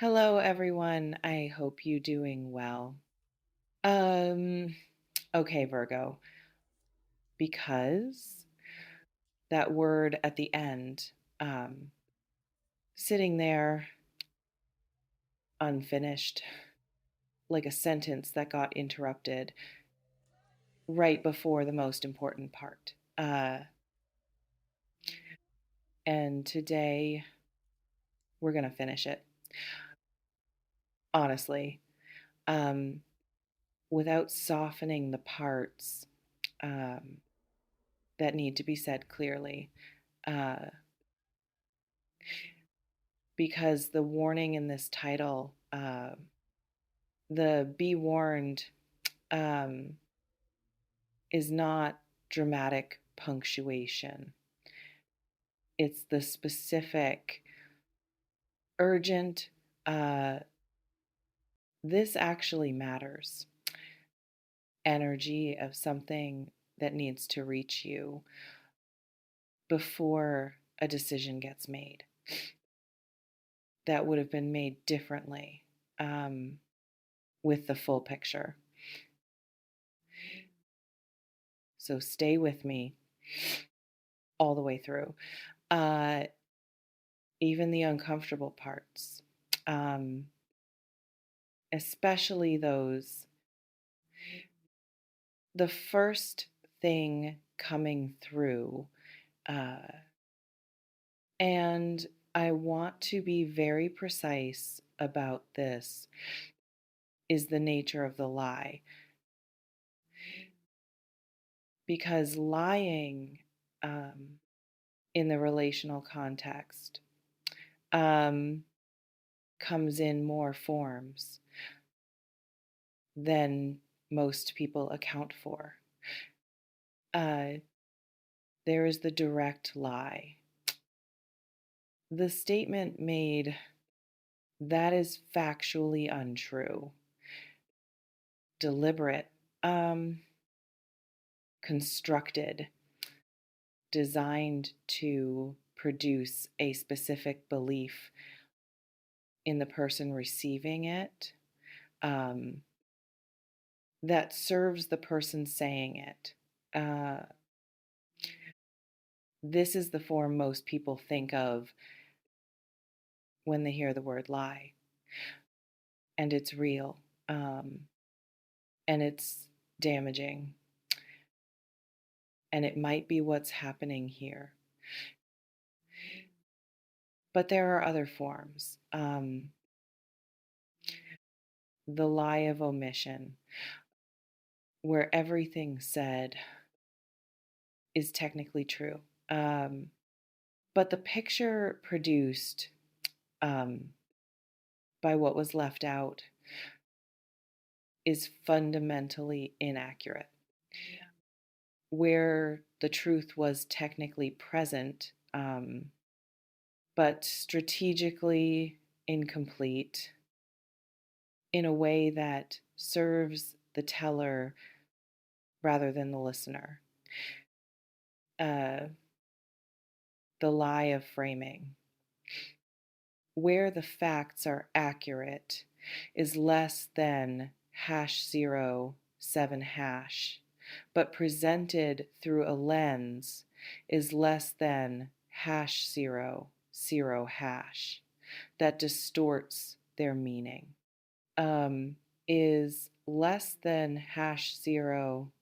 Hello, everyone. I hope you doing well. Um, okay, Virgo, because that word at the end, um, sitting there unfinished, like a sentence that got interrupted right before the most important part. And today we're gonna finish it, honestly, um, without softening the parts um, that need to be said clearly. Uh, because the warning in this title, the be warned, um, is not dramatic punctuation. It's the specific, urgent, uh, this actually matters energy of something that needs to reach you before a decision gets made that would have been made differently um, with the full picture. So stay with me all the way through. Uh, Even the uncomfortable parts, um, especially those, the first thing coming through. Uh, and I want to be very precise about this is the nature of the lie. Because lying in the relational context um, comes in more forms than most people account for. Uh, there is the direct lie. The statement made that is factually untrue, deliberate, um, constructed, designed to produce a specific belief in the person receiving it um, that serves the person saying it. Uh, this is the form most people think of when they hear the word lie, and it's real, um, and it's damaging, and it might be what's happening here. But there are other forms. The lie of omission, where everything said is technically true. Um, but the picture produced um, by what was left out is fundamentally inaccurate. Where the truth was technically present, but strategically incomplete in a way that serves the teller rather than the listener. Uh, the lie of framing, where the facts are accurate, is less than hash zero 7 hash, but presented through a lens is less than hash zero 0 hash that distorts their meaning. Is less than hash zero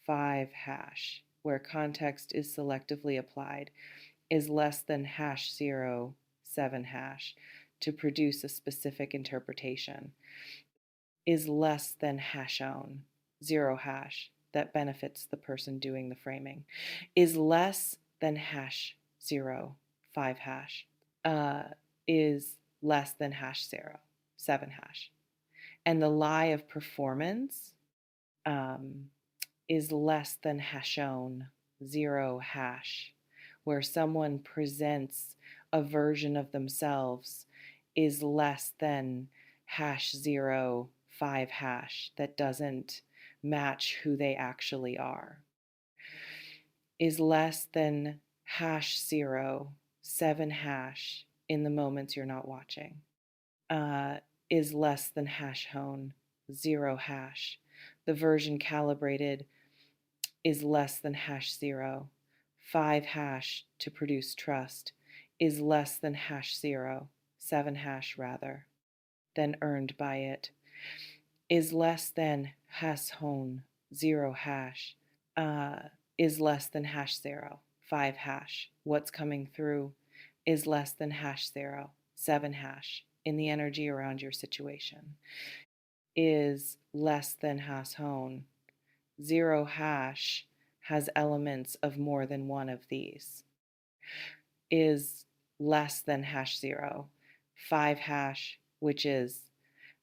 5 hash, where context is selectively applied, is less than hash zero 7 hash to produce a specific interpretation, is less than hashone 0 hash that benefits the person doing the framing, is less than hash zero 5 hash, uh, is less than hash zero 7 hash. And the lie of performance um, is less than hashone 0 hash, where someone presents a version of themselves is less than hash zero 5 hash that doesn't match who they actually are, is less than hash zero 7 hash in the moments you're not watching. uh, is less than hash hone, 0 hash. The version calibrated is less than hash 0. 5 hash to produce trust is less than hash 0, 7 hash rather, than earned by it, is less than hash hone, 0 hash, uh, is less than hash 0, 5 hash. What's coming through is less than hash 0, 7 hash in the energy around your situation, is less than hash hone. 0 hash has elements of more than one of these, is less than hash 0. 5 hash, which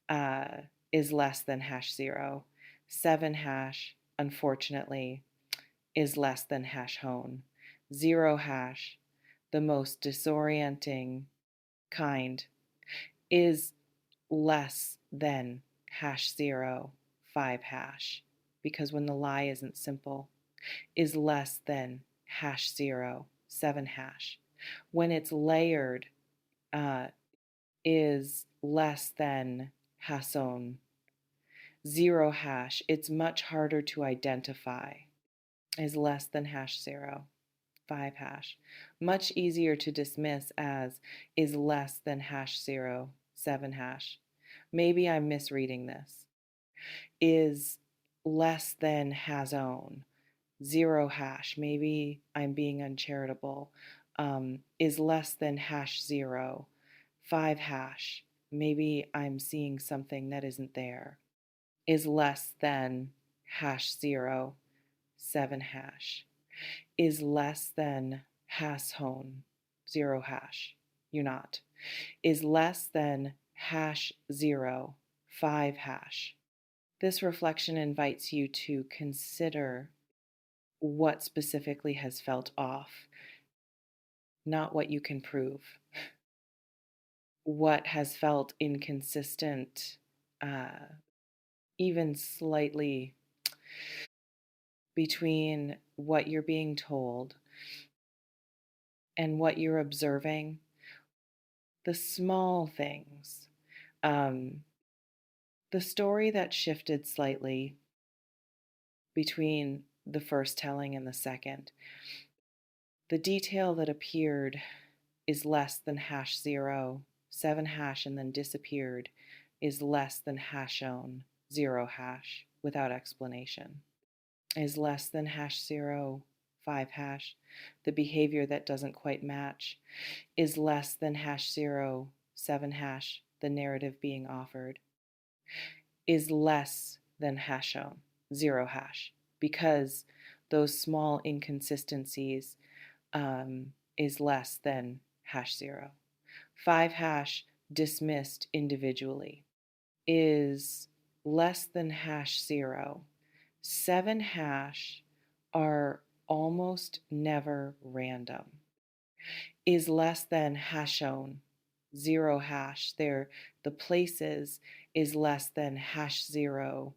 uh, is less than hash 0. 7 hash, unfortunately, is less than hash hone. 0 hash, the most disorienting kind, is less than hash 0. 5 hash, because when the lie isn't simple, is less than hash 0. 7 hash. When it's layered, uh, is less than hason. 0 hash, it's much harder to identify, is less than hash 0. 5 hash, much easier to dismiss as is less than hash 0. 7 hash. Maybe I'm misreading this. Is less than hazon. 0 hash, maybe I'm being uncharitable, is less than hash 0. 5 hash, maybe I'm seeing something that isn't there, is less than hash 0. 7 hash, is less than hash hone, 0 hash, you're not, is less than hash 0. 5 hash. This reflection invites you to consider what specifically has felt off, not what you can prove. What has felt inconsistent, even slightly, between what you're being told and what you're observing, the small things. The story that shifted slightly between the first telling and the second. The detail that appeared is less than hash 0. 7 hash and then disappeared is less than hashon, 0 hash, without explanation. Is less than hash 0. 5 hash. The behavior that doesn't quite match is less than hash 0. 7 hash. The narrative being offered is less than hashon, 0 hash, because those small inconsistencies is less than hash 0. 5 hash dismissed individually is less than hash 0. 7 hash are almost never random, is less than hashon, 0 hash. The places is less than hash 0.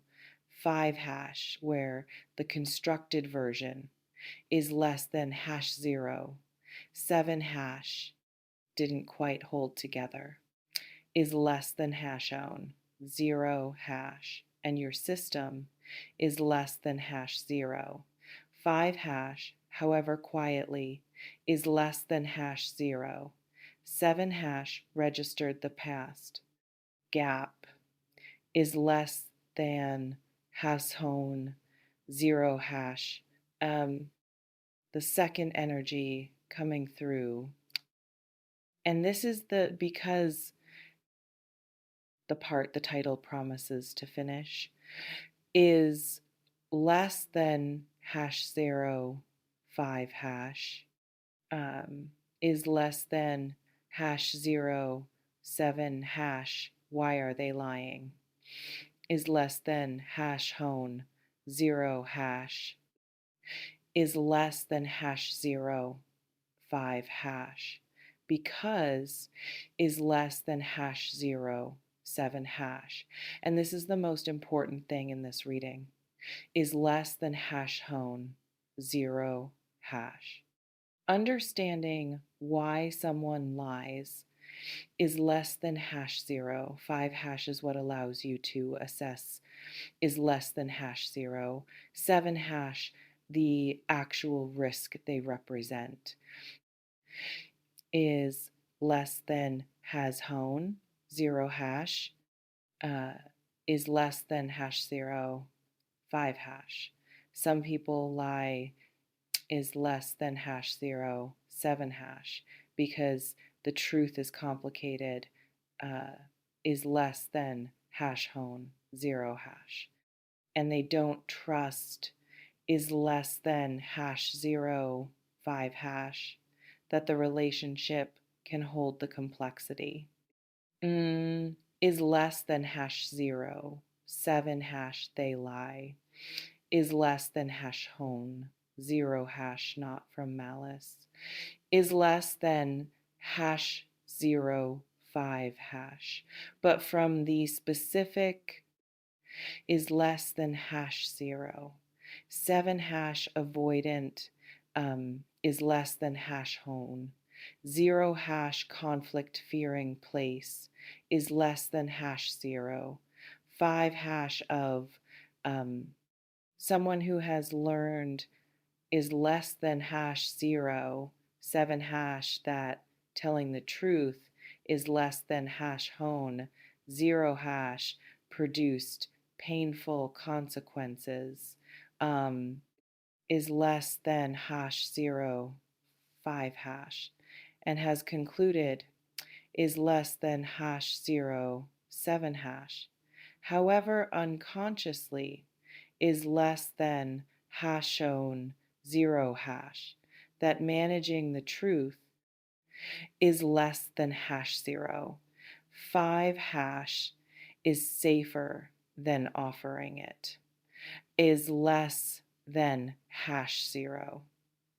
5 hash, where the constructed version is less than hash 0. 7 hash didn't quite hold together, is less than hashon, 0 hash, and your system is less than hash 0. 5 hash, however quietly, is less than hash 0. 7 hash registered the past. Gap is less than hashon, 0 hash. The second energy coming through. And this is because the part the title promises to finish is less than hash 0. 5 hash, is less than hash 0. 7 hash. Why are they lying? Is less than hash hone, 0 hash, is less than hash 0. 5 hash, because is less than hash 0. 7 hash. And this is the most important thing in this reading, is less than hash hone, 0 hash. Understanding why someone lies is less than hash zero. 5 hash is what allows you to assess is less than hash zero. 7 hash, the actual risk they represent, is less than has hone. 0 hash uh, is less than hash zero. 5 hash. Some people lie is less than hash zero. 7 hash, because the truth is complicated, is less than hash hone. 0 hash. And they don't trust is less than hash zero. 5 hash, that the relationship can hold the complexity. Is less than hash zero. 7 hash, they lie, is less than hash hone. 0 hash, not from malice, is less than hash zero. 5 hash, but from the specific is less than hash zero. 7 hash avoidant is less than hash hone. 0 hash conflict fearing place is less than hash zero. 5 hash of someone who has learned is less than hash zero. 7 hash that telling the truth is less than hash hone. 0 hash produced painful consequences is less than hash zero. 5 hash, and has concluded is less than hash zero. 7 hash. However, unconsciously is less than hash shown. 0 hash, that managing the truth is less than hash zero. 5 hash is safer than offering it, is less than hash zero.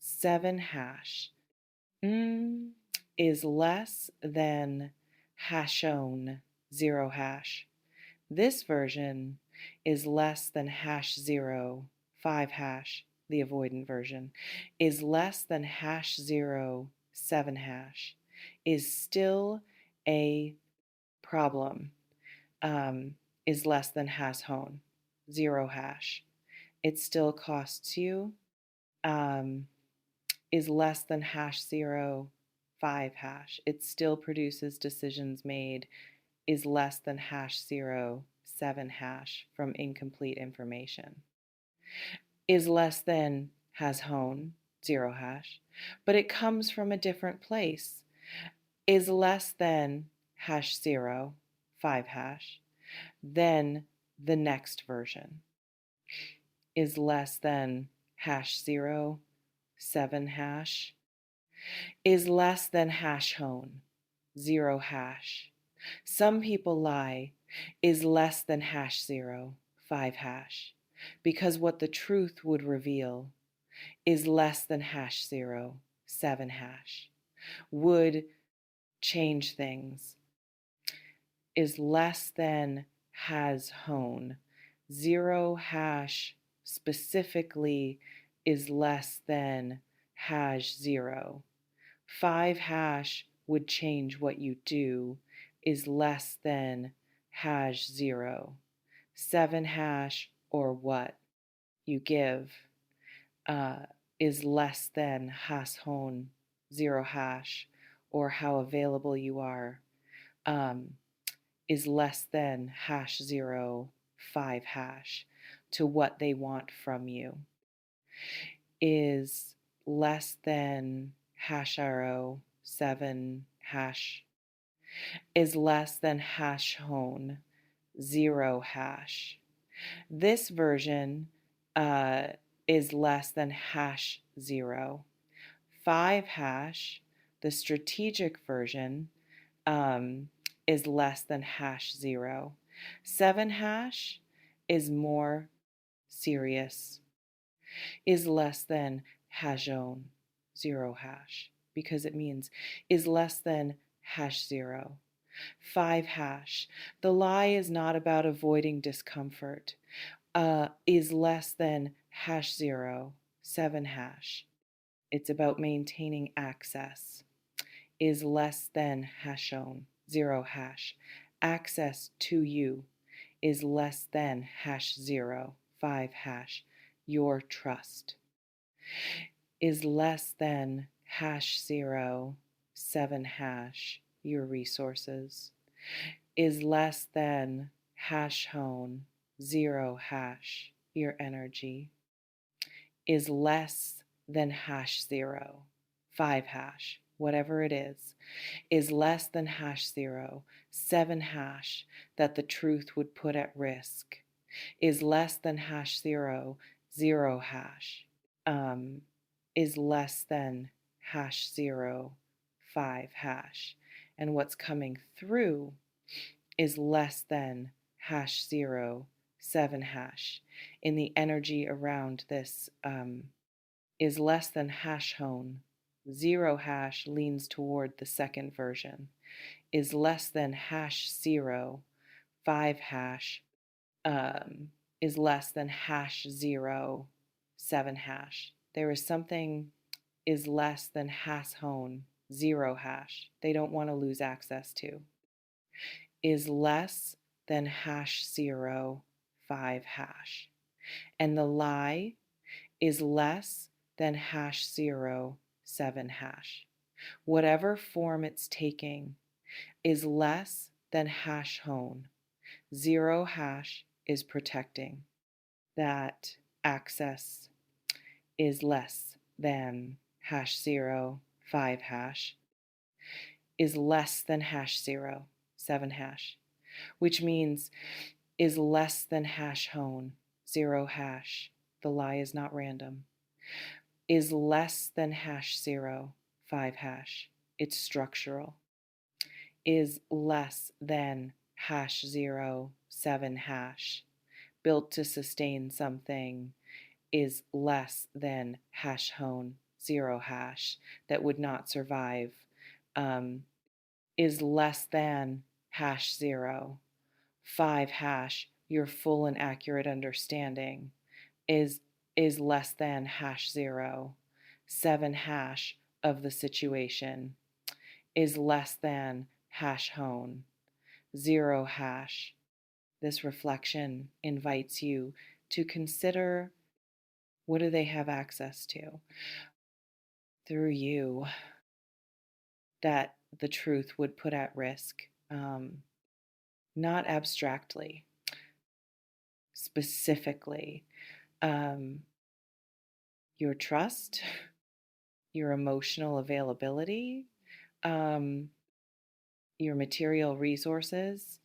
7 hash is less than hashone. 0 hash. This version is less than hash zero. 5 hash, the avoidant version, is less than hash zero. 7 hash, is still a problem, is less than hash hone. 0 hash. It still costs you, is less than hash zero. 5 hash. It still produces decisions made, is less than hash zero. 7 hash, from incomplete information. Is less than has hone. 0 hash, but it comes from a different place. Is less than hash zero. 5 hash, then the next version is less than hash zero. 7 hash, is less than hash hone. 0 hash. Some people lie is less than hash zero. 5 hash, because what the truth would reveal is less than hash zero. 7 hash, would change things, is less than has hone. 0 hash specifically is less than hash zero. 5 hash would change what you do, is less than hash zero. 7 hash, or what you give, is less than hash hone. 0 hash, or how available you are, is less than hash zero. 5 hash, to what they want from you, is less than hash arrow. 7 hash, is less than hash hone. 0 hash. This version is less than hash zero. 5 hash, the strategic version, is less than hash zero. 7 hash is more serious, is less than hashone. 0 hash, because it means is less than hash zero. 5 hash, the lie is not about avoiding discomfort, is less than hash zero. 7 hash, it's about maintaining access, is less than hashon, 0 hash. Access to you is less than hash 0, 5 hash. Your trust is less than hash 0, 7 hash. Your resources is less than hash hone, 0 hash. Your energy is less than hash 0, 5 hash. Whatever it is less than hash 0, 7 hash that the truth would put at risk, is less than hash 0, 0 hash, um, is less than hash 0, 5 hash. And what's coming through is less than hash 0, 7 hash. In the energy around this is less than hash hone. 0 hash leans toward the second version, is less than hash 0, 5 hash, is less than hash 0, 7 hash. There is something is less than hash hone, 0 hash. They don't want to lose access to. Is less than hash 0, 5 hash. And the lie is less than hash 0, 7 hash. Whatever form it's taking is less than hash hone. 0 hash is protecting. That access is less than hash 0, 5 hash, is less than hash 0, 7 hash, which means is less than hash hone, 0 hash. The lie is not random. Is less than hash 0, 5 hash. It's structural. Is less than hash 0, 7 hash. Built to sustain something is less than hash hone, 0 hash, that would not survive. Is less than hash 0, 5 hash, your full and accurate understanding is less than hash 0, 7 hash of the situation is less than hash hone, 0 hash. This reflection invites you to consider, what do they have access to through you that the truth would put at risk, not abstractly, specifically. Your trust, your emotional availability, your material resources,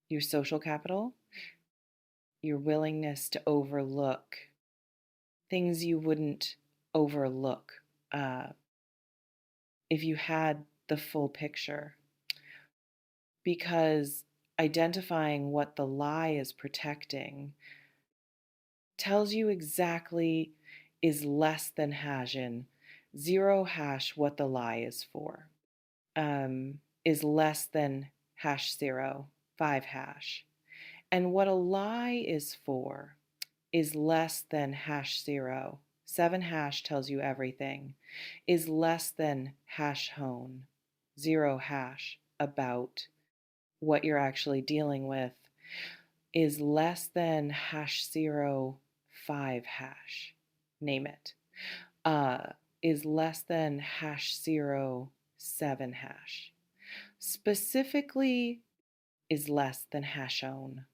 your social capital, your willingness to overlook things you wouldn't overlook if you had the full picture. Because identifying what the lie is protecting tells you exactly is less than hashin, 0 hash what the lie is for, is less than hash 0, 5 hash. And what a lie is for is less than hash 0, 7 hash tells you everything, is less than hash hone, 0 hash about what you're actually dealing with, is less than hash 0, 5 hash, name it, is less than hash 0, 7 hash. Specifically is less than hash own,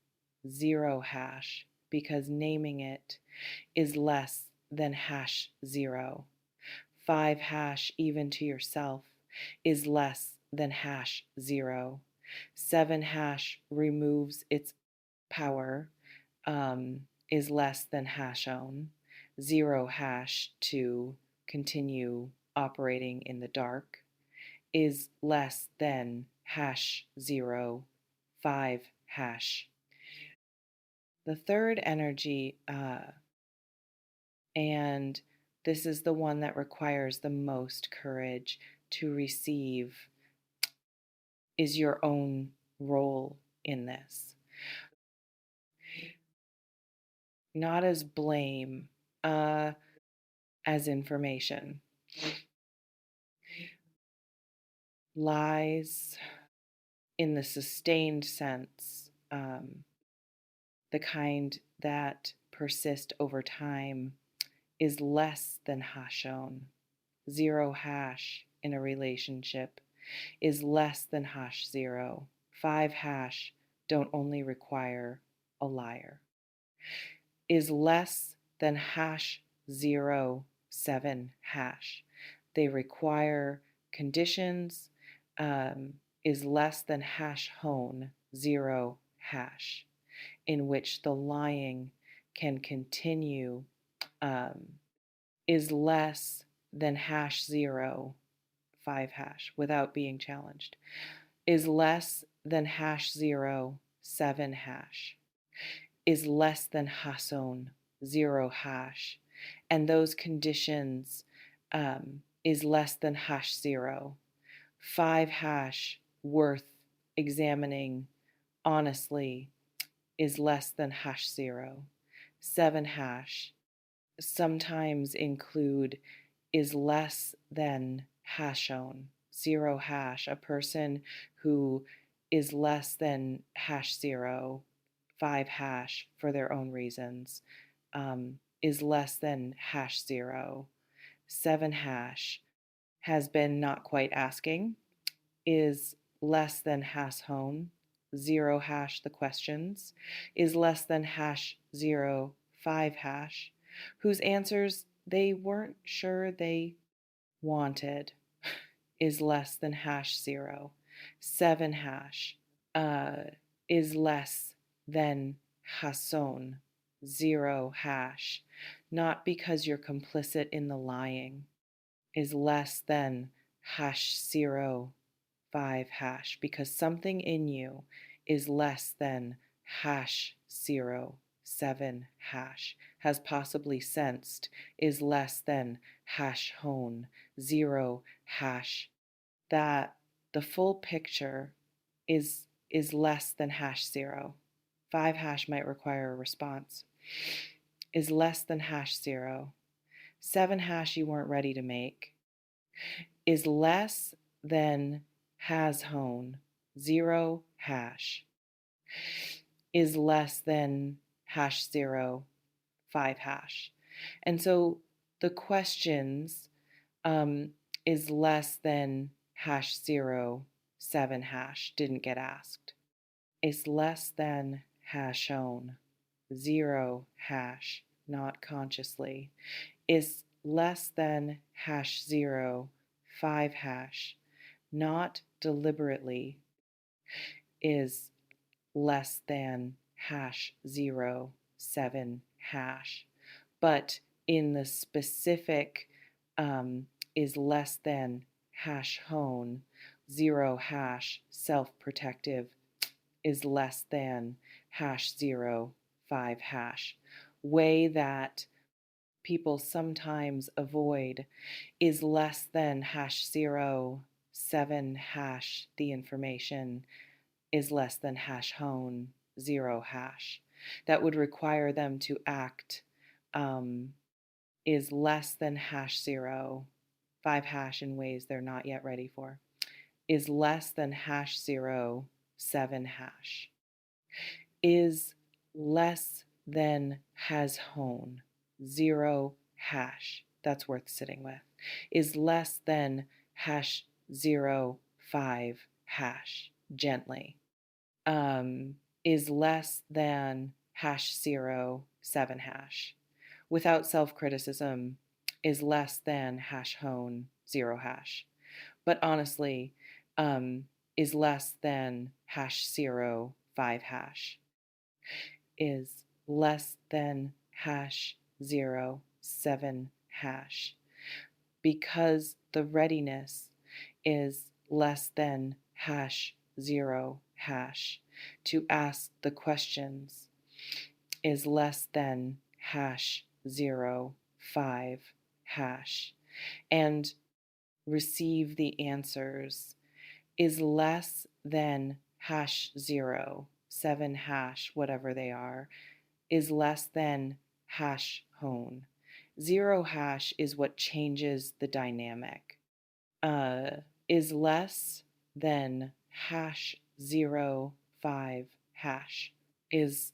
0 hash, because naming it is less than hash 0. 5 hash even to yourself is less than hash 0. 7 hash removes its power, is less than hash own. 0 hash to continue operating in the dark is less than hash 0, 5 hash. The third energy, and this is the one that requires the most courage to receive, is your own role in this. Not as blame, as information. Lies in the sustained sense, the kind that persist over time, is less than hashon. 0 hash in a relationship is less than hash 0. 5 hash don't only require a liar. Is less than hash 0 7 hash. They require conditions, is less than hash hone 0 hash, in which the lying can continue, is less than hash 0 5 hash without being challenged, is less than hash 0 7 hash, is less than hason 0 hash, and those conditions, is less than hash 0. 5 hash worth examining honestly is less than hash 0. 7 hash sometimes include is less than hashon 0 hash. A person who is less than hash 0 5 hash for their own reasons, is less than hash 0. 7 hash has been not quite asking, is less than hash hone 0 hash. The questions is less than hash 0 5 hash, whose answers they weren't sure they wanted, is less than hash 0. 7 hash is less than hason 0 hash, not because you're complicit in the lying, is less than hash 0 5 hash, because something in you is less than hash 0 7 hash, has possibly sensed is less than hash hone 0 hash, that the full picture is less than hash 0. 5 hash might require a response, is less than hash 0. 7 hash you weren't ready to make, is less than has hone 0 hash, is less than hash 0 5 hash. And so the questions, is less than hash 0 7 hash didn't get asked, is less than hashon 0 hash, not consciously, is less than hash 0 5 hash, not deliberately, is less than hash 0 7 hash, but in the specific, is less than hash hone 0 hash, self-protective, is less than hash 0 5 hash. Way that people sometimes avoid is less than hash 0 7 hash. The information is less than hash hone 0 hash. That would require them to act, is less than hash 0 5 hash in ways they're not yet ready for, is less than hash 0 7 hash, is less than has hone 0 hash. That's worth sitting with. Is less than hash 0 5 hash, gently. Is less than hash 0 7 hash. Without self-criticism, is less than hash hone 0 hash. But honestly, is less than hash 0 5 hash, is less than hash 0 7 hash, because the readiness is less than hash 0 hash to ask the questions, is less than hash 0 5 hash, and receive the answers, is less than hash 0 7 hash, whatever they are, is less than hash hone 0 hash, is what changes the dynamic. is less than hash 05 hash, is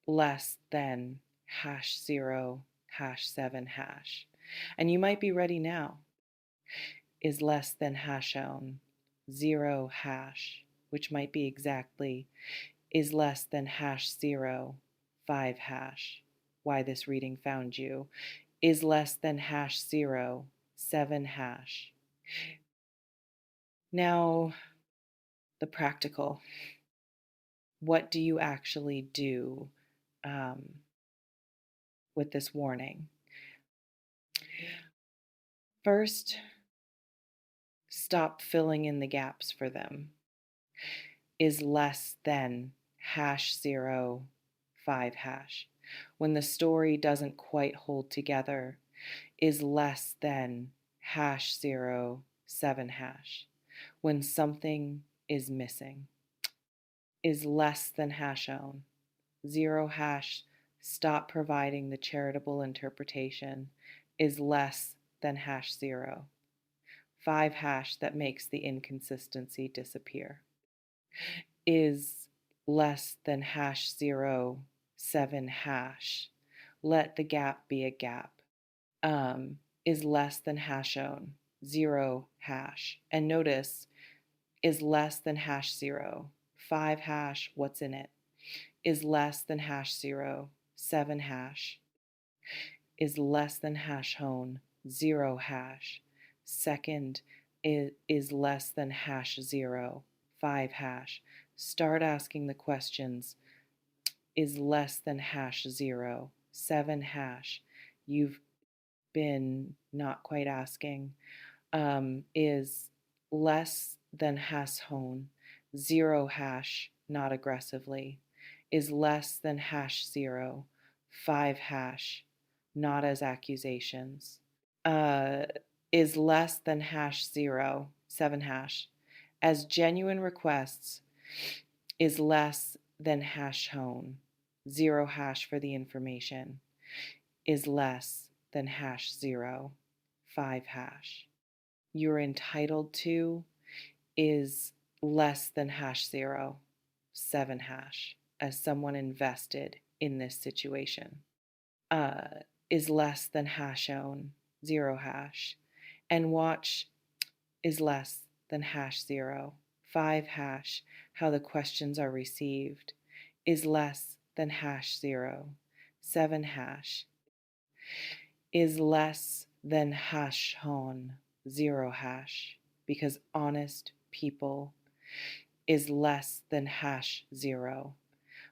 less than hash 0 hash 7 hash. And you might be ready now. Is less than hash own 0 hash, which might be exactly is less than hash 05 hash. Why this reading found you is less than hash 07 hash. Now, the practical. What do you actually do with this warning? First, stop filling in the gaps for them. Is less than hash 05 hash. When the story doesn't quite hold together, is less than hash 07 hash. When something is missing, is less than hash own. 0 hash, stop providing the charitable interpretation, is less than hash 0. 5 hash, that makes the inconsistency disappear, is less than hash 07 hash. Let the gap be a gap. Is less than hash own 0 hash. And notice, is less than hash 0. 5 hash, what's in it? Is less than hash 07 hash. Is less than hash own 0 hash. Second is less than hash 05 hash. Start asking the questions. Is less than hash 07 hash. You've been not quite asking. Is less than hash hone 0 hash, not aggressively. Is less than hash 05 hash, not as accusations. Is less than hash 07 hash, as genuine requests. Is less than hash hone 0 hash for the information. Is less than hash 05 hash. You're entitled to is less than hash 07 hash, as someone invested in this situation. Is less than hash own 0 hash. And watch is less than hash 05 hash, how the questions are received. Is less than hash 07 hash. Is less than hash hon 0 hash, because honest people. Is less than hash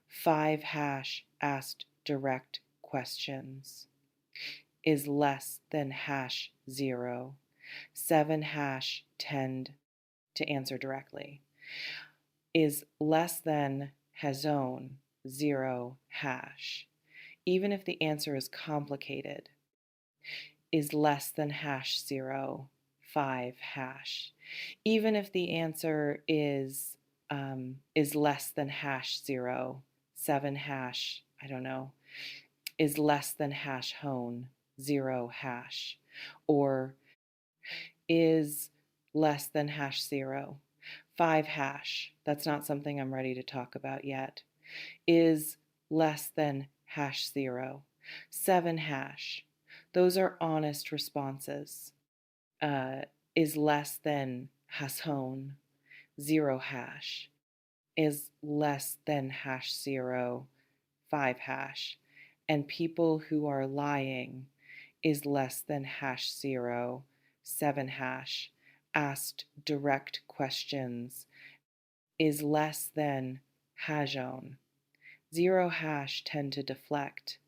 05 hash, asked direct questions. Is less than hash 07 hash, tend to answer directly. Is less than has own 0 hash, even if the answer is complicated. Is less than hash 05 hash, even if the answer is less than hash 07 hash, I don't know, is less than hash hone 0 hash, or is less than hash 05 hash. That's not something I'm ready to talk about yet. Is less than hash 07 hash. Those are honest responses. Is less than hash hone 0 hash. Is less than hash 05 hash. And people who are lying is less than hash 07 hash, asked direct questions, is less than hash own 0 hash, tend to deflect,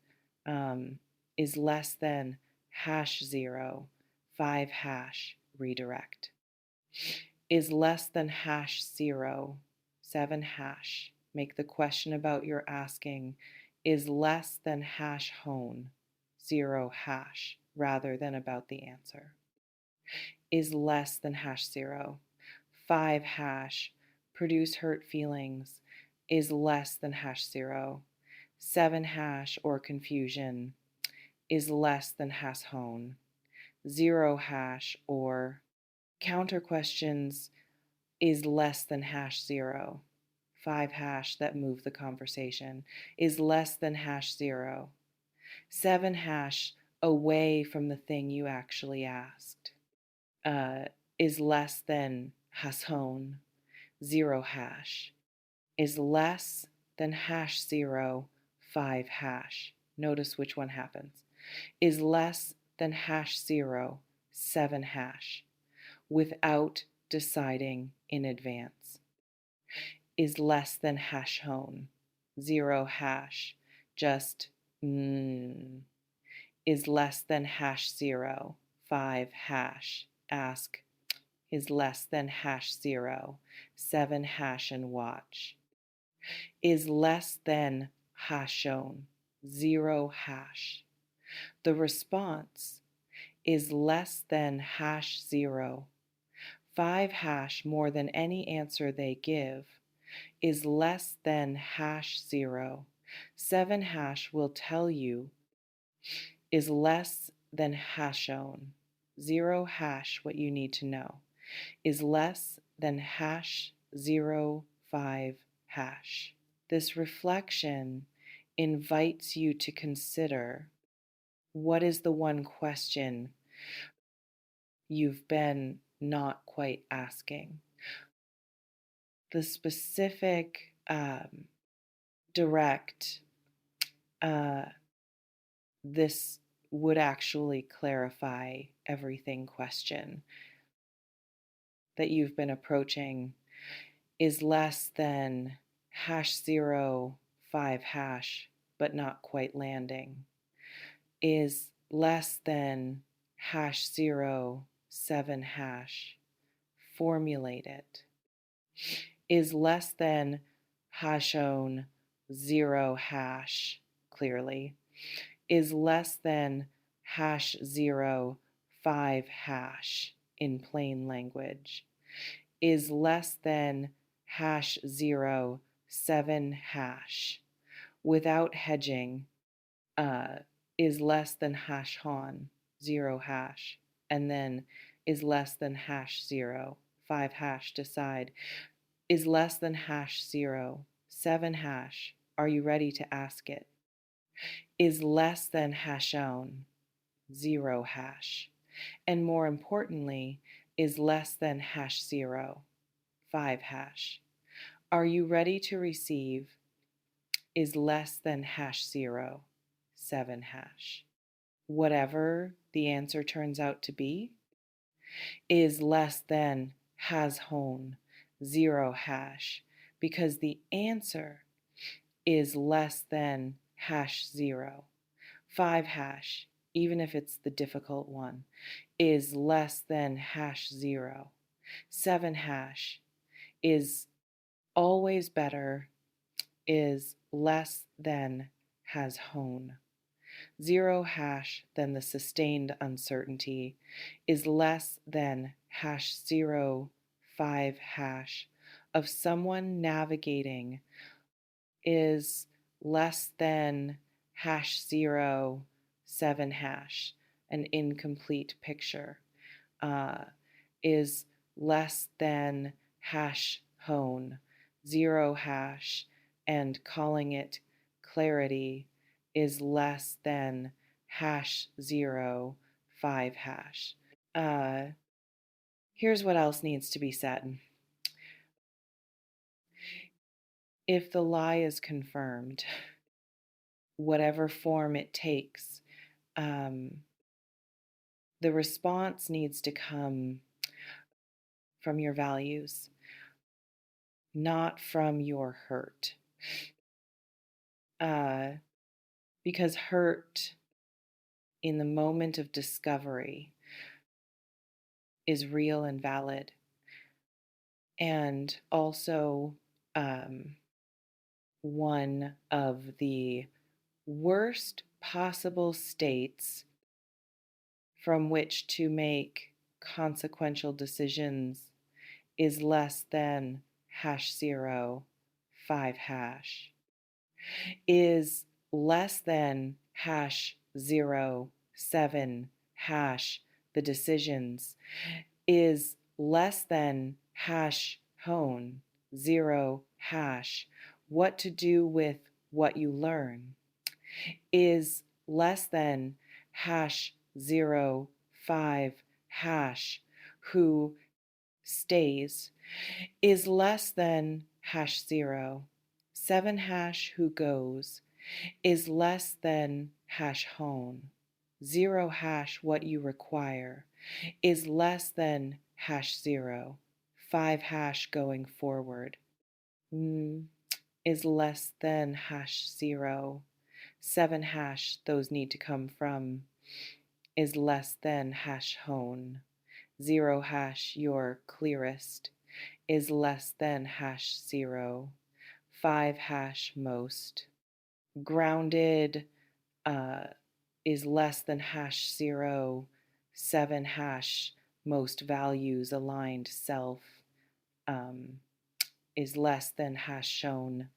is less than hash 05 hash, redirect. Is less than hash 07 hash, make the question about your asking is less than hash hone 0 hash, rather than about the answer. Is less than hash 05 hash, produce hurt feelings, is less than hash 07 hash, or confusion, is less than hash hone 0 hash, or Counter questions is less than hash zero. 5 hash that move the conversation is less than hash zero. 7 hash away from the thing you actually asked uh, is less than hashon. 0 hash is less than hash zero. 5 hash. Notice which one happens. Is less than hash zero. 7 hash without deciding in advance. Is less than hashon. 0 hash. Just is less than hash zero. 5 hash. Ask is less than hash zero. 7 hash and watch. Is less than hashon. 0 hash. The response is less than hash zero. 5 hash more than any answer they give is less than hash zero. 7 hash will tell you is less than hashon. 0 hash, what you need to know, is less than hash 0 5 hash. This reflection invites you to consider what is the one question you've been not quite asking. The specific, direct, this would actually clarify everything question that you've been approaching is less than hash zero 5 hash, but not quite landing, is less than hash zero 7 hash, formulate it, is less than hashon 0 hash, clearly, is less than hash zero 5 hash in plain language, is less than hash zero 7 hash without hedging, is less than hashon 0 hash, and then is less than hash zero 5 hash, decide, is less than hash zero 7 hash, are you ready to ask it, is less than hashon 0 hash, and more importantly, is less than hash zero 5 hash. Are you ready to receive is less than hash zero 7 hash? Whatever the answer turns out to be, is less than hashon 0 hash, because the answer is less than hash zero. 5 hash, even if it's the difficult one, is less than hash zero. 7 hash is always better, is less than hashon. 0 hash than the sustained uncertainty is less than hash zero 5 hash of someone navigating, is less than hash zero 7 hash, an incomplete picture, is less than hashon 0 hash, and calling it clarity is less than hash zero 5 hash. Here's what else needs to be said. If the lie is confirmed, whatever form it takes, the response needs to come from your values, not from your hurt. Because hurt in the moment of discovery is real and valid, and also one of the worst possible states from which to make consequential decisions is less than hash zero 5 hash, is less than hash zero 7 hash the decisions, is less than hash hone 0 hash what to do with what you learn, is less than hash 0 5 hash who stays, is less than hash 0 7 hash who goes, is less than hash hone 0 hash what you require, is less than hash 0 5 hash going forward, is less than hash 0 7 hash those need to come from, is less than hash hone 0 hash your clearest, is less than hash 0 5 hash most, grounded is less than hash 0 7 hash most values aligned self, um, is less than hash shown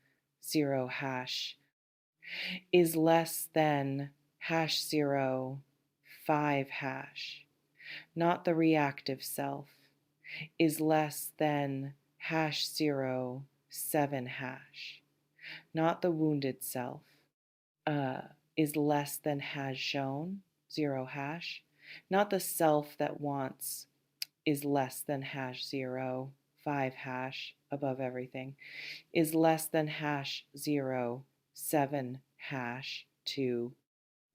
0 hash, is less than hash 0 5 hash, not the reactive self, is less than hash 0 7 hash, not the wounded self, uh, is less than has shown 0 hash, not the self that wants, is less than hash 0 5 hash above everything, is less than hash 0 7 hash to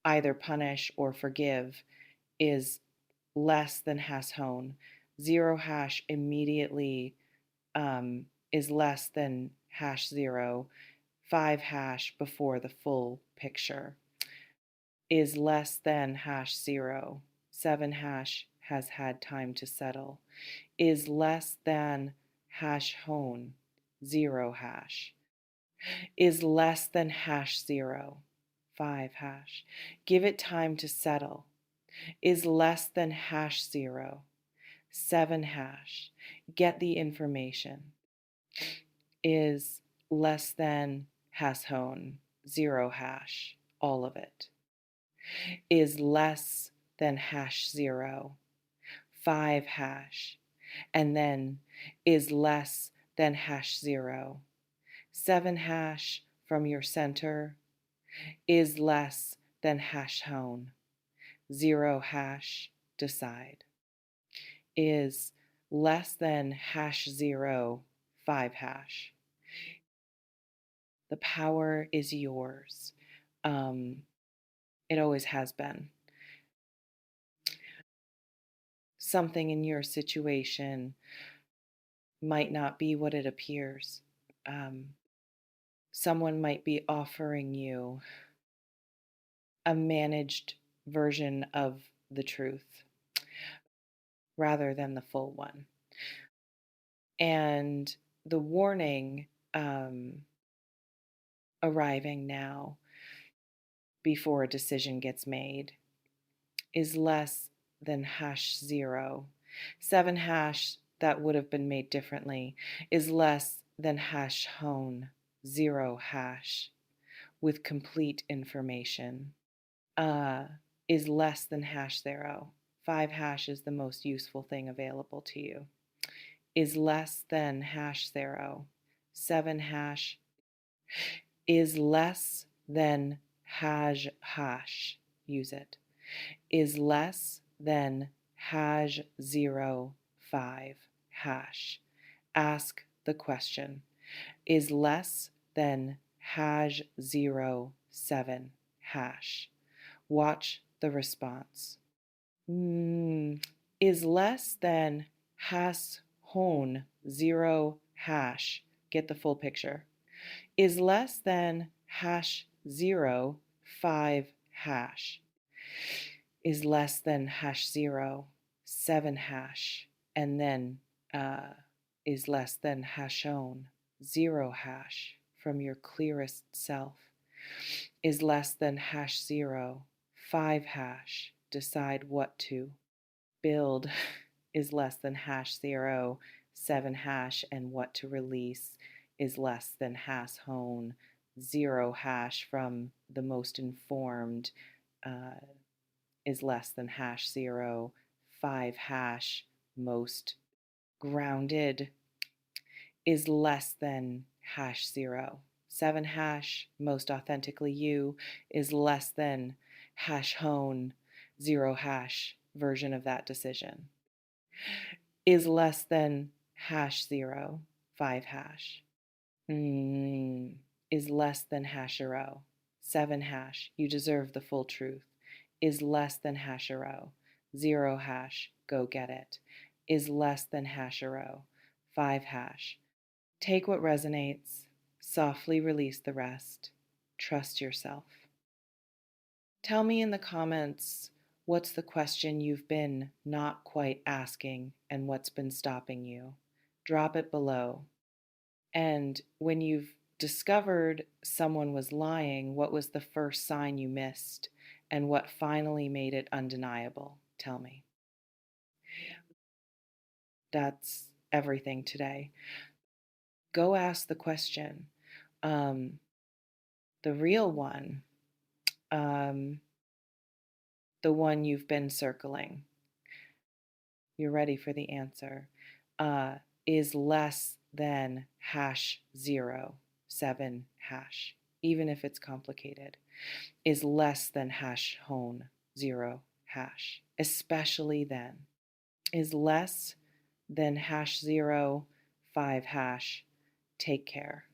either punish or forgive, is less than has hone 0 hash immediately, is less than hash 0 5 hash before the full picture, is less than hash 0 7 hash has had time to settle, is less than hash hone 0 hash, is less than hash 0 5 hash, give it time to settle, is less than hash 0 7 hash, get the information, is less than has hone 0 hash, all of it, is less than hash 0 5 hash, and then is less than hash 0 7 hash from your center, is less than hash hone 0 hash, decide, is less than hash 0 5 hash. The power is yours. It always has been. Something in your situation might not be what it appears. Someone might be offering you a managed version of the truth rather than the full one. And the warning arriving now before a decision gets made is less than hash 0 7 hash that would have been made differently, is less than hash hone 0 hash with complete information, is less than hash 0 5 hash is the most useful thing available to you, is less than hash 0 7 hash, is less than hash, use it, is less than hash 0 5 hash, ask the question, is less than hash 0 7 hash, watch the response, is less than has hone 0 hash, get the full picture, is less than hash 0 5 hash, is less than hash 0 7 hash, and then is less than hashone 0 hash from your clearest self, is less than hash 0 5 hash, decide what to build, is less than hash 0 7 hash, and what to release, is less than hash hone 0 hash from the most informed, is less than hash 0 5 hash most grounded is less than hash 0. 7 hash, most authentically you, is less than hash hone 0 hash version of that decision. Is less than hash 0, 5 hash. Is less than hash 7 hash, you deserve the full truth. Is less than hash 0 hash, go get it. Is less than hash 5 hash. Take what resonates, softly release the rest. Trust yourself. Tell me in the comments what's the question you've been not quite asking and what's been stopping you. Drop it below. And when you've discovered someone was lying, what was the first sign you missed and what finally made it undeniable? Tell me. That's everything today. Go ask the question. The real one, the one you've been circling. You're ready for the answer. Is less than hash 0, 7 hash, even if it's complicated, is less than hash hone 0 hash, especially then. Is less than hash 0, 5 hash. Take care.